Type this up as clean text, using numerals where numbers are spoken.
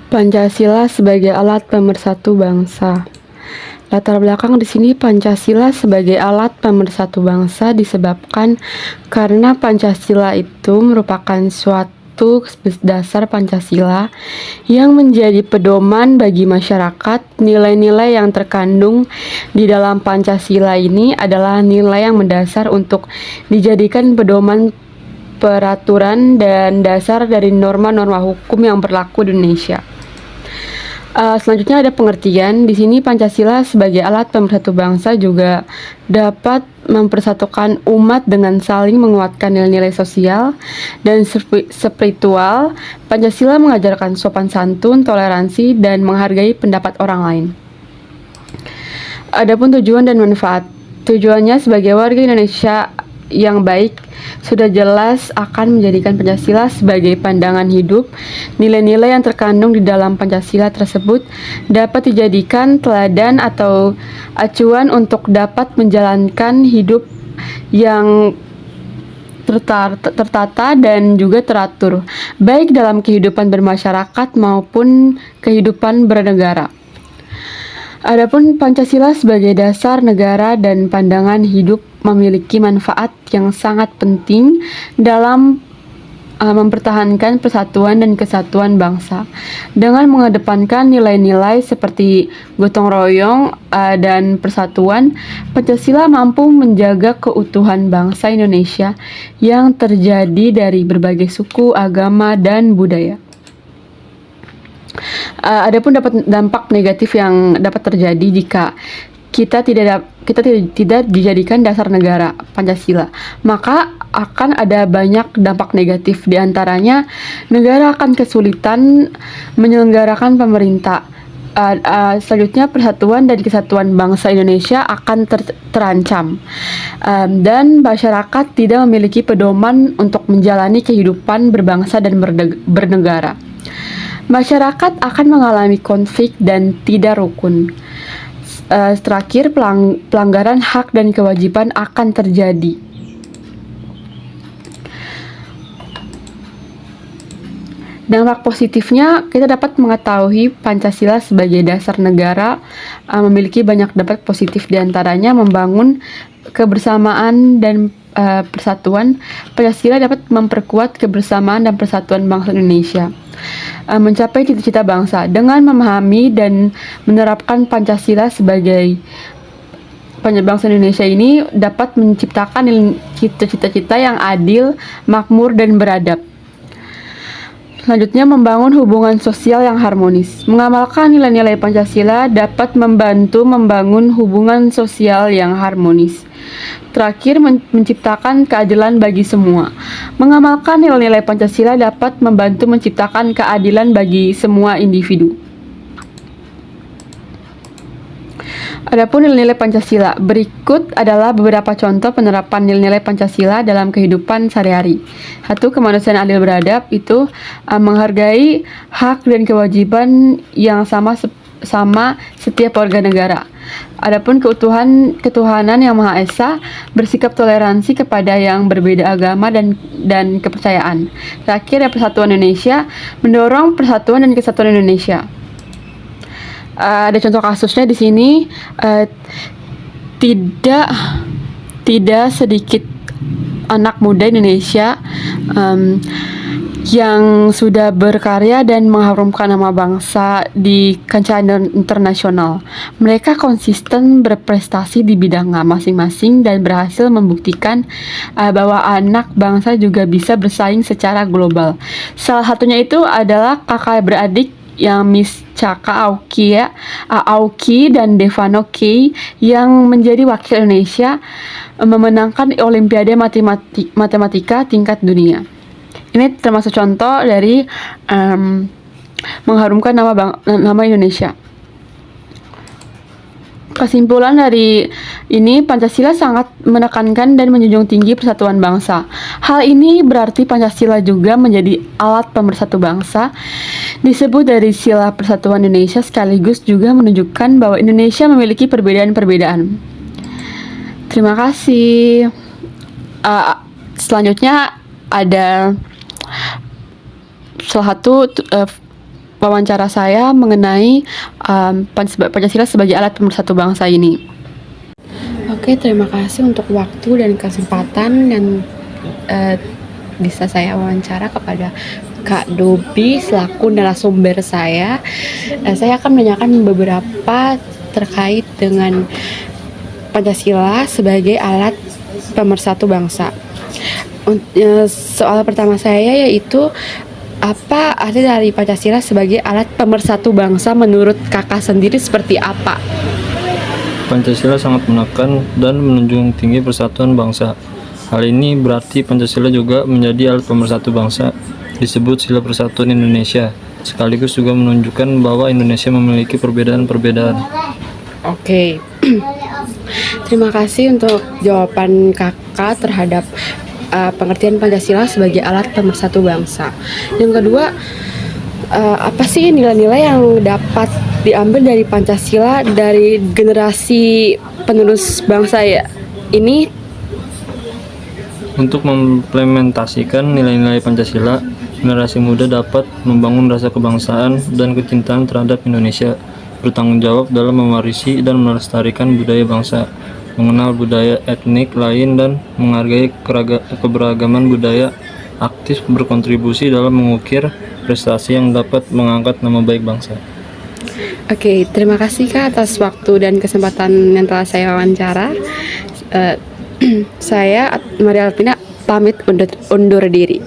Pancasila sebagai alat pemersatu bangsa. Latar belakang di sini Pancasila sebagai alat pemersatu bangsa disebabkan karena Pancasila itu merupakan suatu dasar Pancasila yang menjadi pedoman bagi masyarakat. Nilai-nilai yang terkandung di dalam Pancasila ini adalah nilai yang mendasar untuk dijadikan pedoman peraturan dan dasar dari norma-norma hukum yang berlaku di Indonesia. Selanjutnya ada pengertian. Di sini Pancasila sebagai alat pemersatu bangsa juga dapat mempersatukan umat dengan saling menguatkan nilai-nilai sosial dan spiritual. Pancasila mengajarkan sopan santun, toleransi, dan menghargai pendapat orang lain. Adapun tujuan dan manfaat. Tujuannya sebagai warga Indonesia yang baik sudah jelas akan menjadikan Pancasila sebagai pandangan hidup. Nilai-nilai yang terkandung di dalam Pancasila tersebut dapat dijadikan teladan atau acuan untuk dapat menjalankan hidup yang tertata dan juga teratur, baik dalam kehidupan bermasyarakat maupun kehidupan bernegara. Adapun Pancasila sebagai dasar negara dan pandangan hidup memiliki manfaat yang sangat penting dalam mempertahankan persatuan dan kesatuan bangsa. Dengan mengedepankan nilai-nilai seperti gotong royong dan persatuan, Pancasila mampu menjaga keutuhan bangsa Indonesia yang terjadi dari berbagai suku, agama, dan budaya. Adapun dampak negatif yang dapat terjadi jika kita tidak dijadikan dasar negara Pancasila, maka akan ada banyak dampak negatif. Di antaranya, negara akan kesulitan menyelenggarakan pemerintah. Selanjutnya, persatuan dan kesatuan bangsa Indonesia akan terancam, dan masyarakat tidak memiliki pedoman untuk menjalani kehidupan berbangsa dan bernegara. Masyarakat akan mengalami konflik dan tidak rukun. Terakhir, pelanggaran hak dan kewajiban akan terjadi. Dampak positifnya, kita dapat mengetahui Pancasila sebagai dasar negara memiliki banyak dampak positif, diantaranya membangun kebersamaan dan persatuan. Pancasila dapat memperkuat kebersamaan dan persatuan bangsa Indonesia, mencapai cita-cita bangsa. Dengan memahami dan menerapkan Pancasila sebagai bangsa Indonesia ini dapat menciptakan cita-cita yang adil, makmur, dan beradab. Selanjutnya, membangun hubungan sosial yang harmonis. Mengamalkan nilai-nilai Pancasila dapat membantu membangun hubungan sosial yang harmonis. Terakhir, menciptakan keadilan bagi semua. Mengamalkan nilai-nilai Pancasila dapat membantu menciptakan keadilan bagi semua individu. Adapun nilai-nilai Pancasila, berikut adalah beberapa contoh penerapan nilai-nilai Pancasila dalam kehidupan sehari-hari. 1. Kemanusiaan adil beradab, itu menghargai hak dan kewajiban yang sama setiap warga negara. Adapun ketuhanan yang Maha Esa, bersikap toleransi kepada yang berbeda agama dan kepercayaan. Terakhir, persatuan Indonesia, mendorong persatuan dan kesatuan Indonesia. Ada contoh kasusnya di sini. Tidak sedikit anak muda Indonesia yang sudah berkarya dan mengharumkan nama bangsa di kancah internasional. Mereka konsisten berprestasi di bidang masing-masing dan berhasil membuktikan bahwa anak bangsa juga bisa bersaing secara global. Salah satunya itu adalah kakak beradik yang Miss Chaka Aoki dan Devano Kei yang menjadi wakil Indonesia memenangkan Olimpiade Matematika tingkat dunia. Ini termasuk contoh dari mengharumkan nama Indonesia. Kesimpulan dari ini, Pancasila sangat menekankan dan menjunjung tinggi persatuan bangsa. Hal ini berarti Pancasila juga menjadi alat pemersatu bangsa. Disebut dari sila persatuan Indonesia, sekaligus juga menunjukkan bahwa Indonesia memiliki perbedaan-perbedaan. Terima kasih. Selanjutnya ada salah satu wawancara saya mengenai Pancasila sebagai alat pemersatu bangsa ini. Oke, terima kasih untuk waktu dan kesempatan dan bisa saya wawancara kepada Kak Dobi selaku narasumber saya. Saya akan menanyakan beberapa terkait dengan Pancasila sebagai alat pemersatu bangsa. Soal pertama saya yaitu apa arti dari Pancasila sebagai alat pemersatu bangsa menurut kakak sendiri seperti apa? Pancasila sangat menekan dan menunjung tinggi persatuan bangsa. Hal ini berarti Pancasila juga menjadi alat pemersatu bangsa, disebut Sila Persatuan Indonesia, sekaligus juga menunjukkan bahwa Indonesia memiliki perbedaan-perbedaan. Oke. Terima kasih untuk jawaban kakak terhadap pengertian Pancasila sebagai alat pemersatu bangsa. Yang kedua, apa sih nilai-nilai yang dapat diambil dari Pancasila dari generasi penerus bangsa ya ini? Untuk mengimplementasikan nilai-nilai Pancasila, generasi muda dapat membangun rasa kebangsaan dan kecintaan terhadap Indonesia, bertanggung jawab dalam mewarisi dan melestarikan budaya bangsa, mengenal budaya etnik lain dan menghargai keberagaman budaya, aktif berkontribusi dalam mengukir prestasi yang dapat mengangkat nama baik bangsa. Oke, terima kasih Kak atas waktu dan kesempatan yang telah saya wawancara. Saya Maria Alvina pamit undur diri.